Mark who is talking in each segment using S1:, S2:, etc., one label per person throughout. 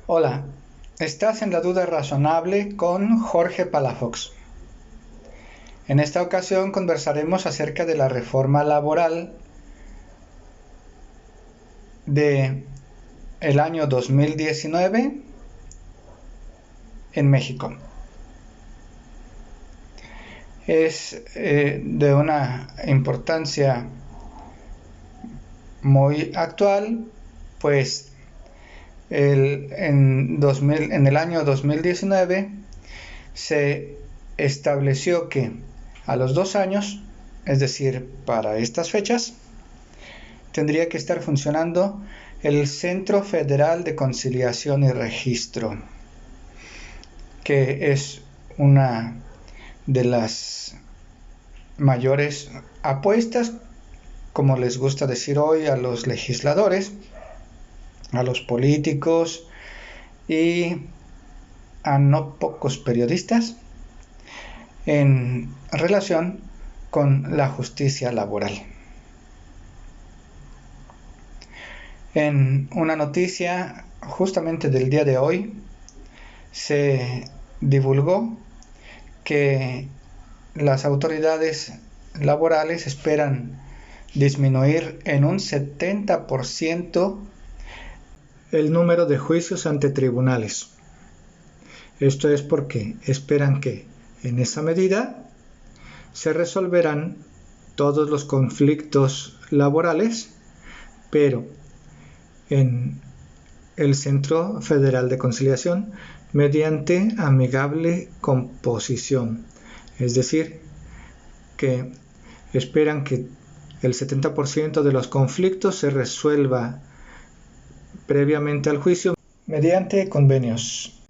S1: Hola, estás en La Duda Razonable con Jorge Palafox. En esta ocasión conversaremos acerca de la reforma laboral de el año 2019 en México. Es de una importancia muy actual, pues en el año 2019 se estableció que a los 2 años, es decir, para estas fechas, tendría que estar funcionando el Centro Federal de Conciliación y Registro, que es una de las mayores apuestas, como les gusta decir hoy a los legisladores, a los políticos y a no pocos periodistas en relación con la justicia laboral. En una noticia justamente del día de hoy se divulgó que las autoridades laborales esperan disminuir en un 70% el número de juicios ante tribunales. Esto es porque esperan que en esa medida se resolverán todos los conflictos laborales, pero en el Centro Federal de Conciliación mediante amigable composición. Es decir, que esperan que el 70% de los conflictos se resuelva previamente al juicio mediante convenios.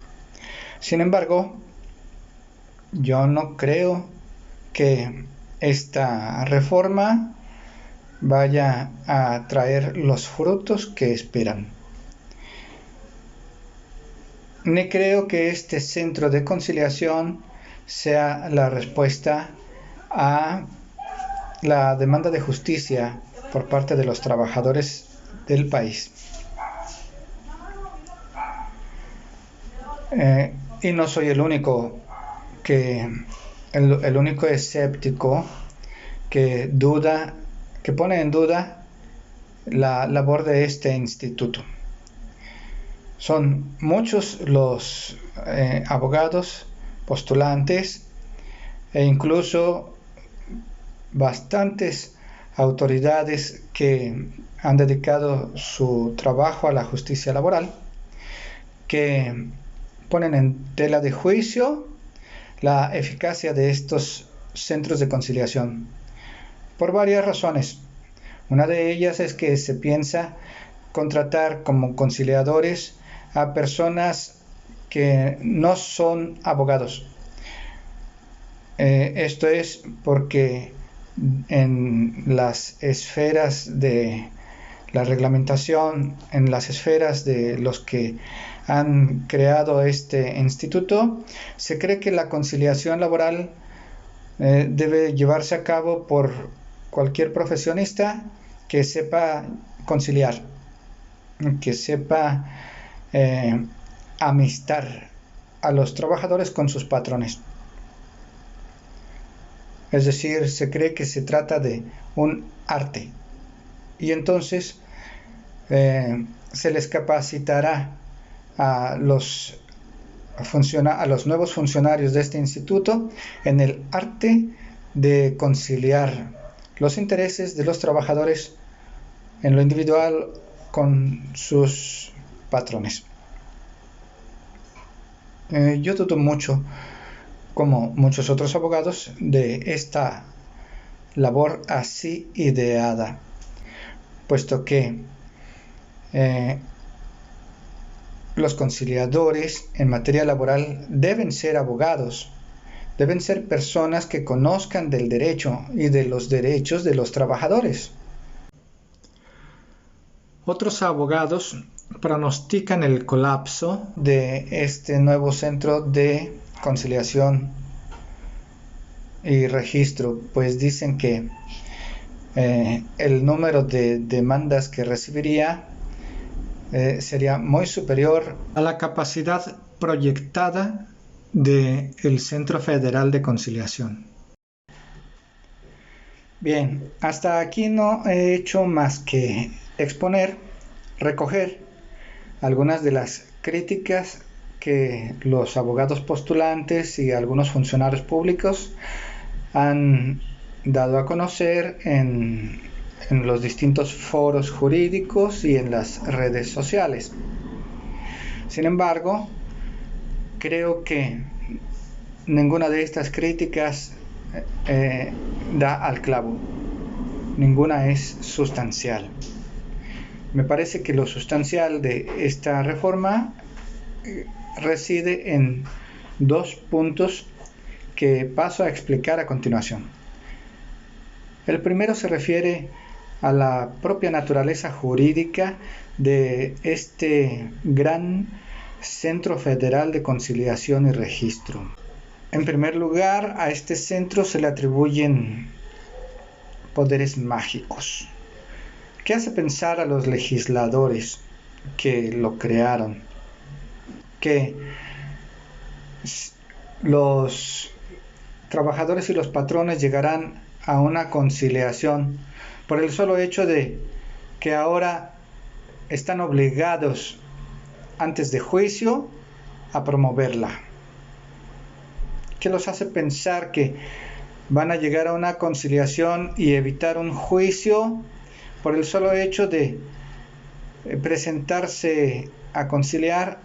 S1: Sin embargo, yo no creo que esta reforma vaya a traer los frutos que esperan. Ni creo que este centro de conciliación sea la respuesta a la demanda de justicia por parte de los trabajadores del país. Y no soy el único el único escéptico que pone en duda la labor de este instituto. Son muchos los abogados postulantes e incluso bastantes autoridades que han dedicado su trabajo a la justicia laboral, que ponen en tela de juicio la eficacia de estos centros de conciliación por varias razones. Una de ellas es que se piensa contratar como conciliadores a personas que no son abogados. Esto es porque en las esferas de la reglamentación, en las esferas de los que han creado este instituto, se cree que la conciliación laboral debe llevarse a cabo por cualquier profesionista que sepa conciliar, que sepa amistar a los trabajadores con sus patrones. Es decir, se cree que se trata de un arte y entonces se les capacitará a los nuevos funcionarios de este instituto en el arte de conciliar los intereses de los trabajadores en lo individual con sus patrones. Yo dudo mucho, como muchos otros abogados, de esta labor así ideada, puesto que los conciliadores en materia laboral deben ser abogados, deben ser personas que conozcan del derecho y de los derechos de los trabajadores. Otros abogados pronostican el colapso de este nuevo centro de conciliación y registro, pues dicen que el número de demandas que recibiría sería muy superior a la capacidad proyectada del Centro Federal de Conciliación. Bien, hasta aquí no he hecho más que exponer, recoger algunas de las críticas que los abogados postulantes y algunos funcionarios públicos han dado a conocer en los distintos foros jurídicos y en las redes sociales. Sin embargo, creo que ninguna de estas críticas da al clavo. Ninguna es sustancial. Me parece que lo sustancial de esta reforma reside en dos puntos que paso a explicar a continuación. El primero se refiere a la propia naturaleza jurídica de este gran Centro Federal de Conciliación y Registro. En primer lugar, a este centro se le atribuyen poderes mágicos. ¿Qué hace pensar a los legisladores que lo crearon? Que los trabajadores y los patrones llegarán a una conciliación por el solo hecho de que ahora están obligados antes de juicio a promoverla. ¿Qué los hace pensar que van a llegar a una conciliación y evitar un juicio por el solo hecho de presentarse a conciliar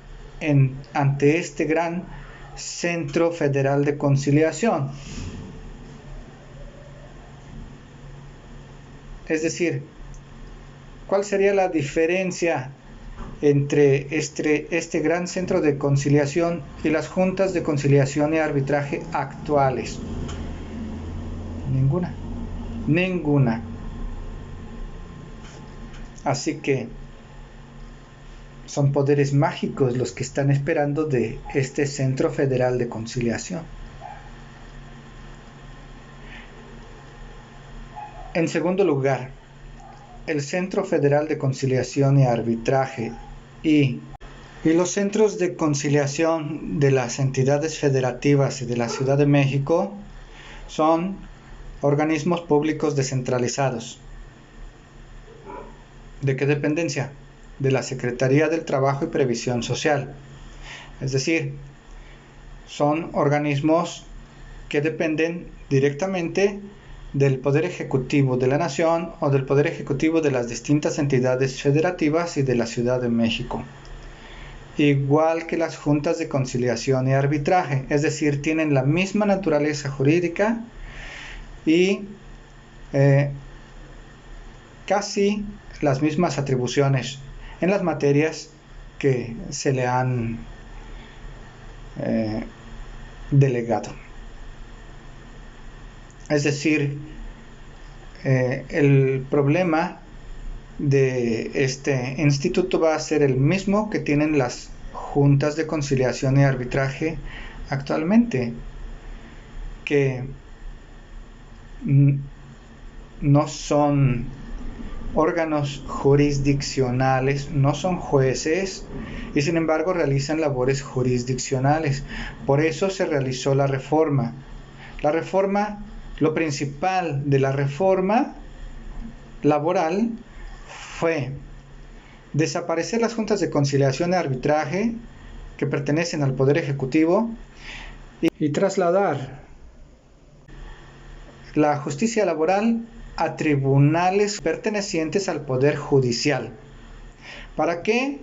S1: ante este gran Centro Federal de Conciliación? Es decir, ¿cuál sería la diferencia entre este gran centro de conciliación y las juntas de conciliación y arbitraje actuales? Ninguna. Así que son poderes mágicos los que están esperando de este Centro Federal de Conciliación. En segundo lugar, el Centro Federal de Conciliación y Arbitraje y los centros de conciliación de las entidades federativas y de la Ciudad de México son organismos públicos descentralizados. ¿De qué dependencia? De la Secretaría del Trabajo y Previsión Social. Es decir, son organismos que dependen directamente del Poder Ejecutivo de la Nación o del Poder Ejecutivo de las distintas entidades federativas y de la Ciudad de México. Igual que las juntas de conciliación y arbitraje, es decir, tienen la misma naturaleza jurídica y casi las mismas atribuciones en las materias que se le han delegado. Es decir, el problema de este instituto va a ser el mismo que tienen las juntas de conciliación y arbitraje actualmente, que no son órganos jurisdiccionales, no son jueces y sin embargo realizan labores jurisdiccionales. Por eso se realizó la reforma. Lo principal de la reforma laboral fue desaparecer las juntas de conciliación y arbitraje que pertenecen al Poder Ejecutivo y trasladar la justicia laboral a tribunales pertenecientes al Poder Judicial. ¿Para qué?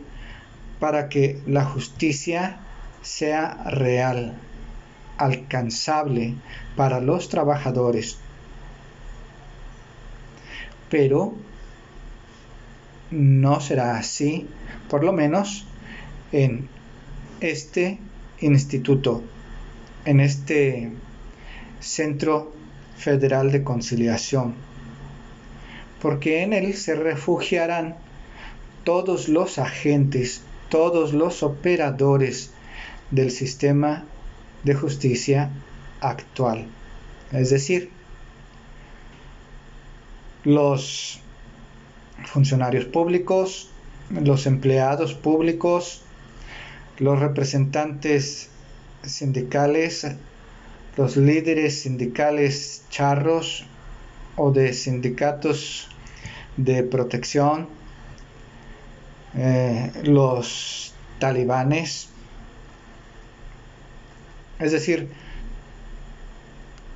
S1: Para que la justicia sea real, alcanzable para los trabajadores. Pero no será así, por lo menos en este instituto, en este Centro Federal de Conciliación, porque en él se refugiarán todos los agentes, todos los operadores del sistema de justicia actual. Es decir, los funcionarios públicos, los empleados públicos, los representantes sindicales, los líderes sindicales charros o de sindicatos de protección, los talibanes, es decir,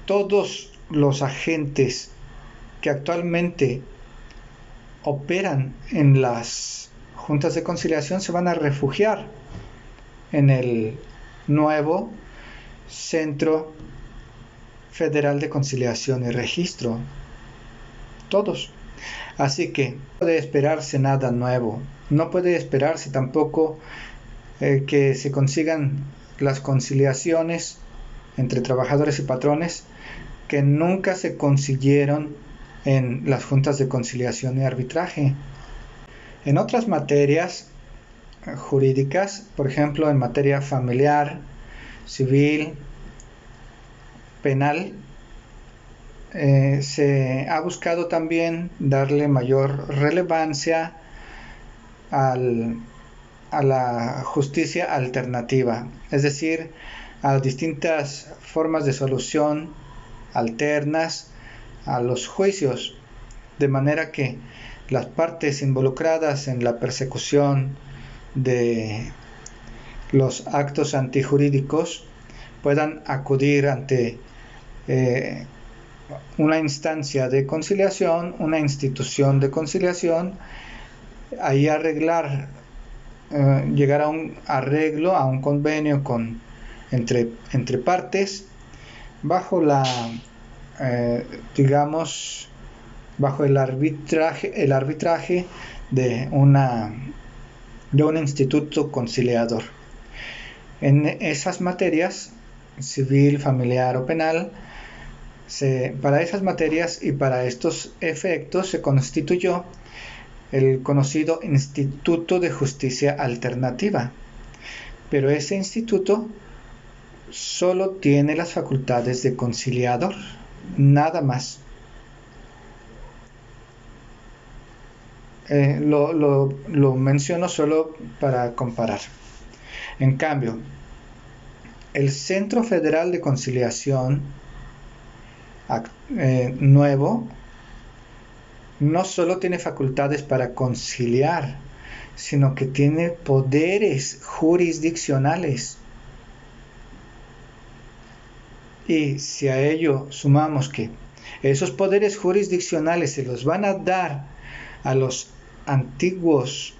S1: todos los agentes que actualmente operan en las juntas de conciliación se van a refugiar en el nuevo Centro Federal de Conciliación y Registro. Todos. Así que no puede esperarse nada nuevo. No puede esperarse tampoco que se consigan las conciliaciones entre trabajadores y patrones que nunca se consiguieron en las juntas de conciliación y arbitraje. En otras materias jurídicas, por ejemplo en materia familiar, civil, penal, se ha buscado también darle mayor relevancia a la justicia alternativa, es decir, a distintas formas de solución alternas a los juicios, de manera que las partes involucradas en la persecución de los actos antijurídicos puedan acudir ante una instancia de conciliación, una institución de conciliación, ahí arreglar, llegar a un arreglo, a un convenio entre partes, bajo bajo el arbitraje de un instituto conciliador. En esas materias, civil, familiar o penal, para esas materias y para estos efectos se constituyó el conocido Instituto de Justicia Alternativa. Pero ese instituto solo tiene las facultades de conciliador, nada más. Lo menciono solo para comparar. En cambio, el Centro Federal de Conciliación nuevo no solo tiene facultades para conciliar, sino que tiene poderes jurisdiccionales. Y si a ello sumamos que esos poderes jurisdiccionales se los van a dar a los antiguos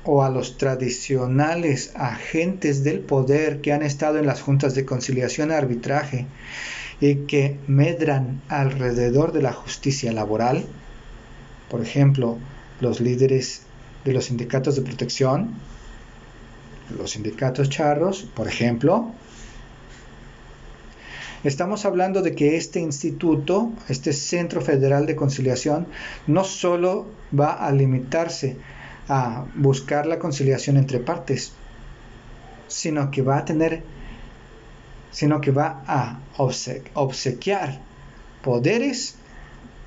S1: o a los tradicionales agentes del poder que han estado en las juntas de conciliación y arbitraje y que medran alrededor de la justicia laboral, por ejemplo, los líderes de los sindicatos de protección, los sindicatos charros, por ejemplo, estamos hablando de que este instituto, este Centro Federal de Conciliación, no solo va a limitarse a buscar la conciliación entre partes, sino que va a obsequiar poderes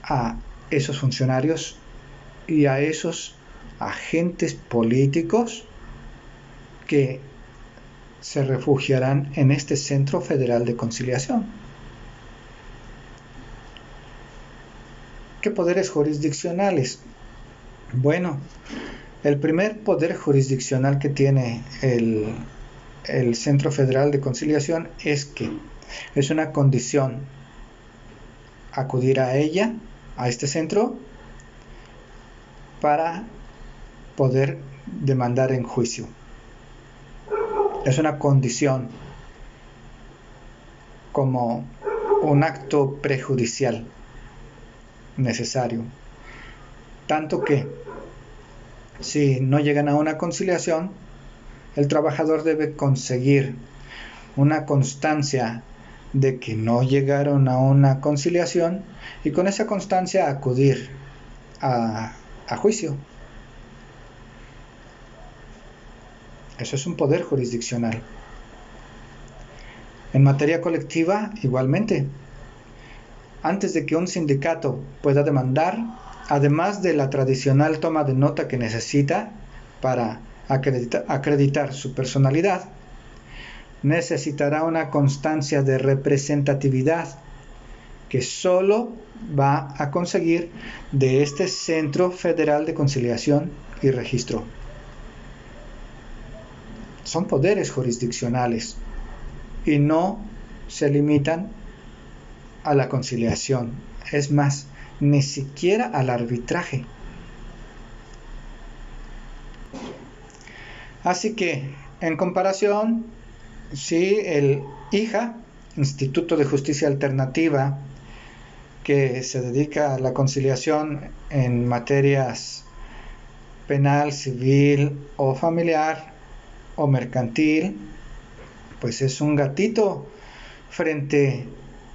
S1: a esos funcionarios y a esos agentes políticos que se refugiarán en este Centro Federal de Conciliación. ¿Qué poderes jurisdiccionales? Bueno, el primer poder jurisdiccional que tiene el Centro Federal de Conciliación es que es una condición acudir a este centro, para poder demandar en juicio. Es una condición como un acto prejudicial necesario. Tanto que si no llegan a una conciliación, el trabajador debe conseguir una constancia de que no llegaron a una conciliación y con esa constancia acudir a juicio. Eso es un poder jurisdiccional. En materia colectiva, igualmente. Antes de que un sindicato pueda demandar, además de la tradicional toma de nota que necesita para acreditar su personalidad, necesitará una constancia de representatividad que solo va a conseguir de este Centro Federal de Conciliación y Registro. Son poderes jurisdiccionales y no se limitan a la conciliación, es más, ni siquiera al arbitraje. Así que, en comparación, si el IJA, Instituto de Justicia Alternativa, que se dedica a la conciliación en materias penal, civil o familiar o mercantil, pues es un gatito frente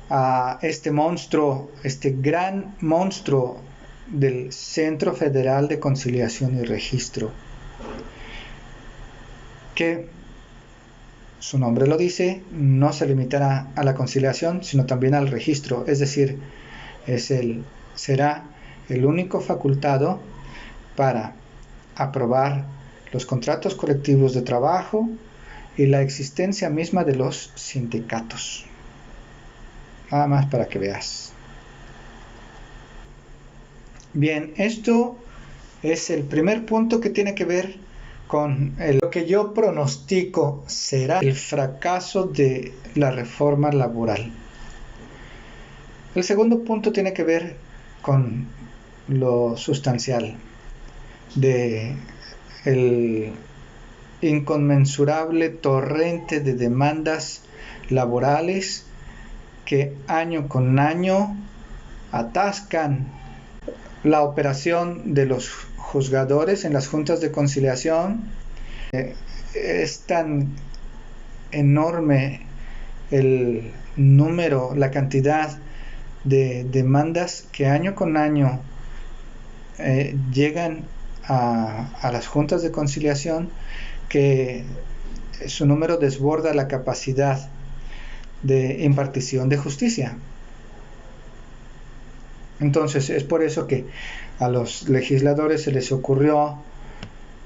S1: a este monstruo, este gran monstruo del Centro Federal de Conciliación y Registro, que su nombre lo dice, no se limitará a la conciliación, sino también al registro, es decir, será el único facultado para aprobar los contratos colectivos de trabajo y la existencia misma de los sindicatos. Nada más para que veas. Bien, esto es el primer punto que tiene que ver con lo que yo pronostico será el fracaso de la reforma laboral. El segundo punto tiene que ver con lo sustancial de el inconmensurable torrente de demandas laborales que año con año atascan la operación de los juzgadores en las juntas de conciliación. Es tan enorme el número, la cantidad de demandas que año con año llegan a las juntas de conciliación, que su número desborda la capacidad de impartición de justicia. Entonces es por eso que a los legisladores se les ocurrió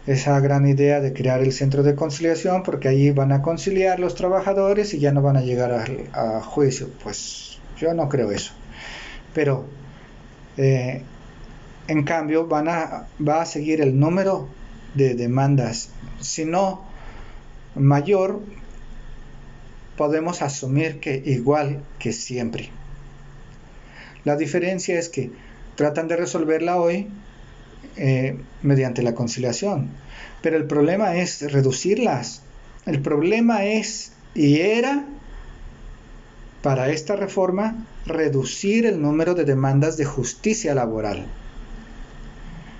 S1: esa gran idea de crear el centro de conciliación, porque allí van a conciliar los trabajadores y ya no van a llegar a juicio. Pues yo no creo eso, pero en cambio va a seguir el número de demandas, si no mayor, podemos asumir que igual que siempre. La diferencia es que tratan de resolverla hoy mediante la conciliación, pero el problema es reducirlas. El problema es, y era para esta reforma, reducir el número de demandas de justicia laboral.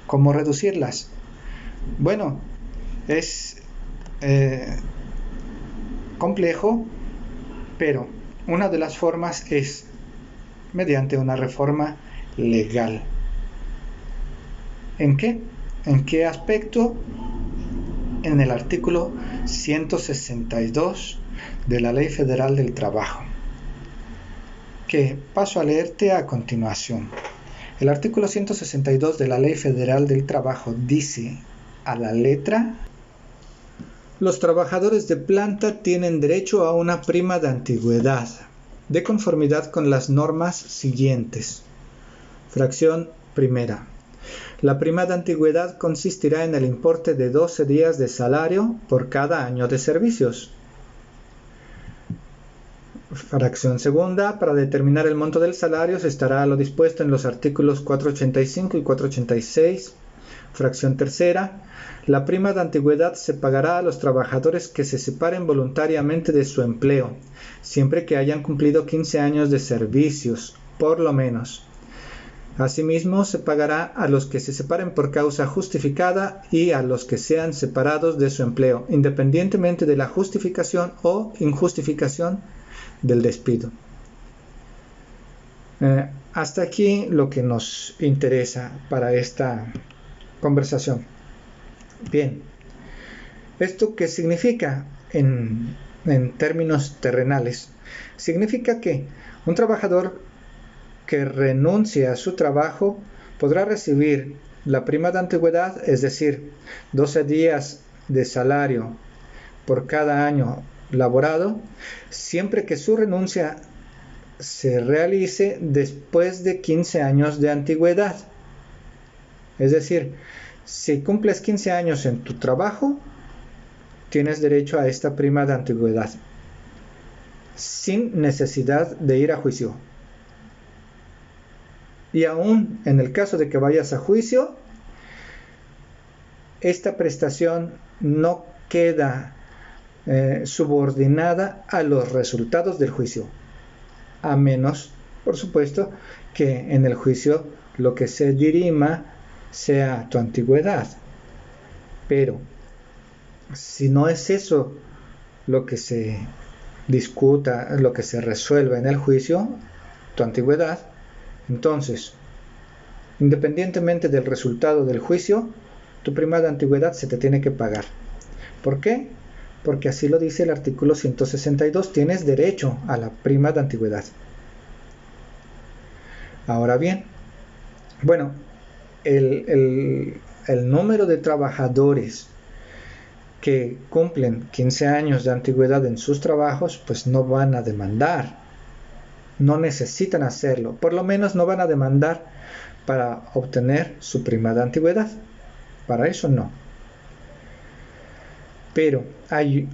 S1: ¿Cómo reducirlas? Bueno, es complejo, pero una de las formas es mediante una reforma legal. ¿En qué? ¿En qué aspecto? En el artículo 162 de la Ley Federal del Trabajo, que paso a leerte a continuación. El artículo 162 de la Ley Federal del Trabajo dice a la letra: los trabajadores de planta tienen derecho a una prima de antigüedad, de conformidad con las normas siguientes. Fracción primera. La prima de antigüedad consistirá en el importe de 12 días de salario por cada año de servicios. Fracción segunda. Para determinar el monto del salario se estará a lo dispuesto en los artículos 485 y 486. Fracción tercera. La prima de antigüedad se pagará a los trabajadores que se separen voluntariamente de su empleo, siempre que hayan cumplido 15 años de servicios, por lo menos. Asimismo, se pagará a los que se separen por causa justificada y a los que sean separados de su empleo, independientemente de la justificación o injustificación del despido. Hasta aquí lo que nos interesa para esta conversación. Bien, ¿esto qué significa en términos terrenales? Significa que un trabajador que renuncie a su trabajo podrá recibir la prima de antigüedad, es decir, 12 días de salario por cada año laborado, siempre que su renuncia se realice después de 15 años de antigüedad. Es decir, si cumples 15 años en tu trabajo, tienes derecho a esta prima de antigüedad, sin necesidad de ir a juicio. Y aún en el caso de que vayas a juicio, esta prestación no queda subordinada a los resultados del juicio, a menos, por supuesto, que en el juicio lo que se dirima sea tu antigüedad. Pero si no es eso lo que se discuta, lo que se resuelva en el juicio, tu antigüedad, entonces, independientemente del resultado del juicio, tu prima de antigüedad se te tiene que pagar. ¿Por qué? Porque así lo dice el artículo 162, tienes derecho a la prima de antigüedad. Ahora bien, bueno, el número de trabajadores que cumplen 15 años de antigüedad en sus trabajos, pues no van a demandar, no necesitan hacerlo, por lo menos no van a demandar para obtener su prima de antigüedad, para eso no. Pero hay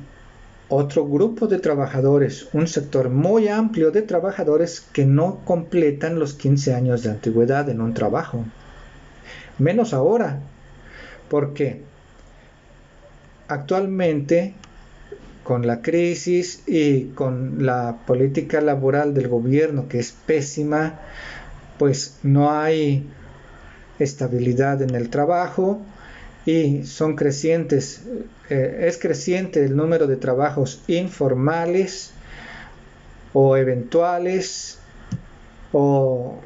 S1: otro grupo de trabajadores, un sector muy amplio de trabajadores que no completan los 15 años de antigüedad en un trabajo, menos ahora, porque actualmente con la crisis y con la política laboral del gobierno que es pésima, pues no hay estabilidad en el trabajo y son crecientes, es creciente el número de trabajos informales o eventuales o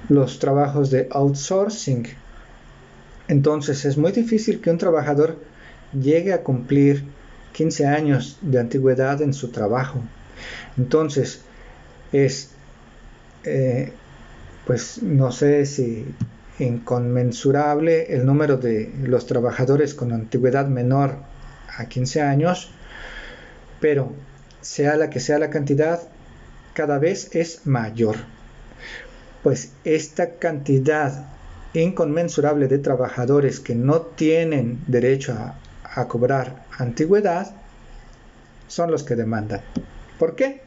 S1: los trabajos de outsourcing. Entonces es muy difícil que un trabajador llegue a cumplir 15 años de antigüedad en su trabajo. Entonces es pues no sé si inconmensurable el número de los trabajadores con antigüedad menor a 15 años, pero sea la que sea la cantidad, cada vez es mayor. Pues esta cantidad inconmensurable de trabajadores que no tienen derecho a cobrar antigüedad son los que demandan. ¿Por qué?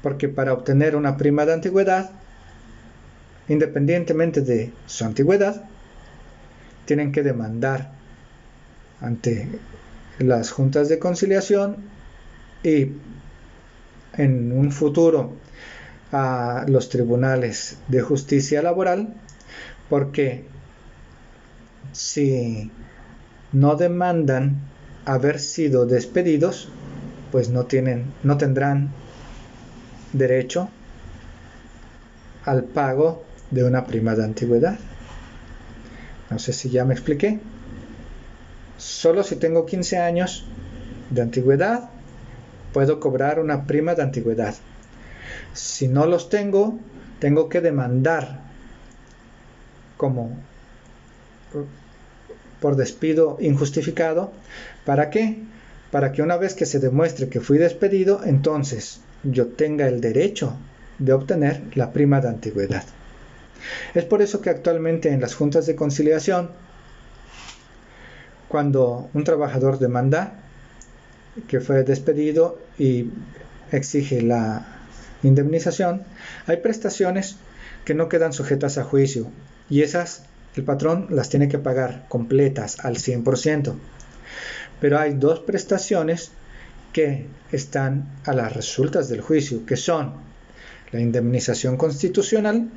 S1: Porque para obtener una prima de antigüedad, independientemente de su antigüedad, tienen que demandar ante las juntas de conciliación y en un futuro a los tribunales de justicia laboral, porque si no demandan haber sido despedidos, pues no tendrán derecho al pago de una prima de antigüedad. No sé si ya me expliqué. Solo si tengo 15 años de antigüedad puedo cobrar una prima de antigüedad. Si no los tengo, tengo que demandar como por despido injustificado. ¿Para qué? Para que una vez que se demuestre que fui despedido, entonces yo tenga el derecho de obtener la prima de antigüedad. Es por eso que actualmente en las juntas de conciliación, cuando un trabajador demanda que fue despedido y exige la indemnización, hay prestaciones que no quedan sujetas a juicio y esas el patrón las tiene que pagar completas al 100%. Pero hay dos prestaciones que están a las resultas del juicio, que son la indemnización constitucional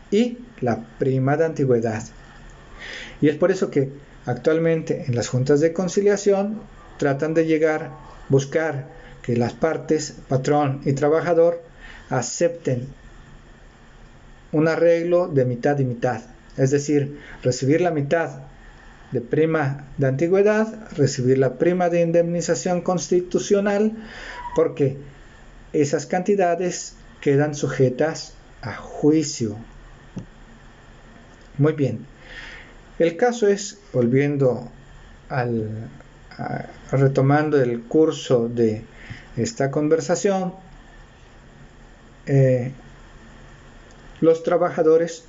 S1: y la prima de antigüedad. Y es por eso que actualmente en las juntas de conciliación tratan de buscar que las partes, patrón y trabajador, acepten un arreglo de mitad y mitad. Es decir, recibir la mitad de prima de antigüedad, recibir la prima de indemnización constitucional, porque esas cantidades quedan sujetas a juicio. Muy bien. El caso es, volviendo retomando el curso de esta conversación, los trabajadores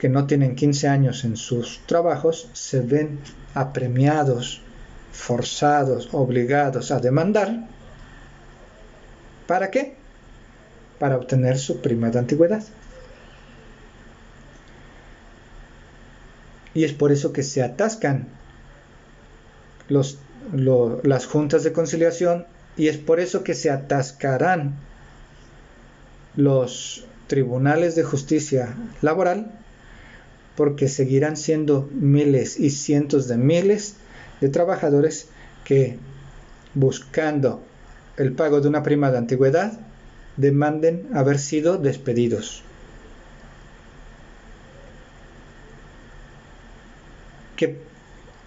S1: que no tienen 15 años en sus trabajos se ven apremiados, forzados, obligados a demandar. ¿Para qué? Para obtener su prima de antigüedad. Y es por eso que se atascan las juntas de conciliación, y es por eso que se atascarán los tribunales de justicia laboral, porque seguirán siendo miles y cientos de miles de trabajadores que, buscando el pago de una prima de antigüedad, demanden haber sido despedidos.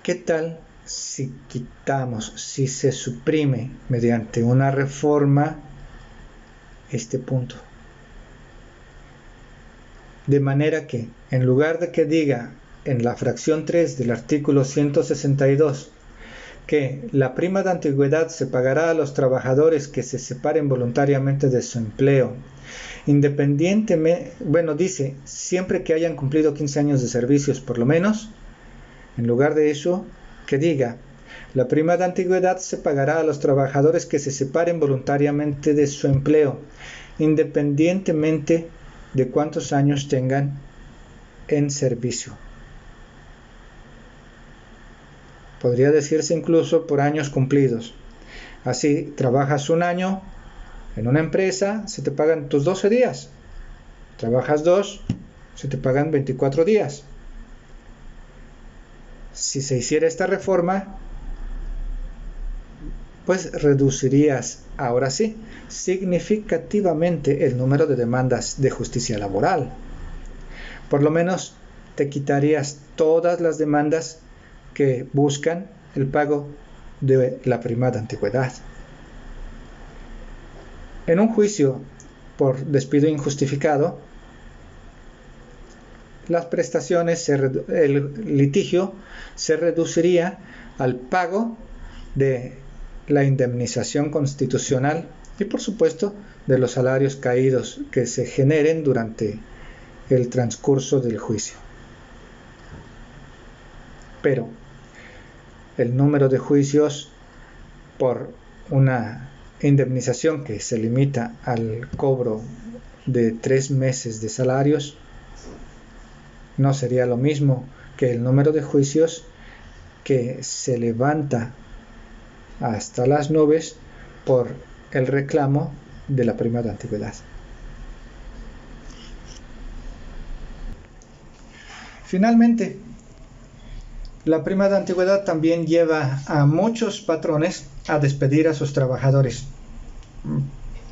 S1: ¿Qué tal si quitamos, si se suprime mediante una reforma este punto? De manera que, en lugar de que diga en la fracción 3 del artículo 162 que la prima de antigüedad se pagará a los trabajadores que se separen voluntariamente de su empleo, independientemente, dice, siempre que hayan cumplido 15 años de servicios por lo menos, en lugar de eso, que diga, la prima de antigüedad se pagará a los trabajadores que se separen voluntariamente de su empleo, independientemente de cuántos años tengan en servicio. Podría decirse incluso por años cumplidos. Así, trabajas un año en una empresa, se te pagan tus 12 días. Trabajas 2, se te pagan 24 días. Si se hiciera esta reforma, pues reducirías, ahora sí, significativamente el número de demandas de justicia laboral. Por lo menos te quitarías todas las demandas que buscan el pago de la prima de antigüedad. En un juicio por despido injustificado, las prestaciones, el litigio se reduciría al pago de la indemnización constitucional y, por supuesto, de los salarios caídos que se generen durante el transcurso del juicio. Pero el número de juicios por una indemnización que se limita al cobro de 3 meses de salarios no sería lo mismo que el número de juicios que se levanta hasta las nubes por el reclamo de la prima de antigüedad. Finalmente, la prima de antigüedad también lleva a muchos patrones a despedir a sus trabajadores.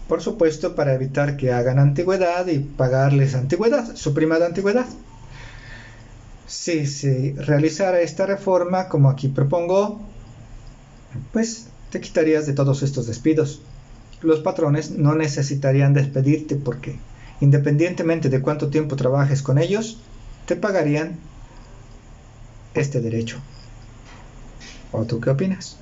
S1: Por supuesto, para evitar que hagan antigüedad y pagarles antigüedad, su prima de antigüedad. Si se realizara esta reforma, como aquí propongo, pues te quitarías de todos estos despidos. Los patrones no necesitarían despedirte porque, independientemente de cuánto tiempo trabajes con ellos, te pagarían este derecho. ¿O tú qué opinas?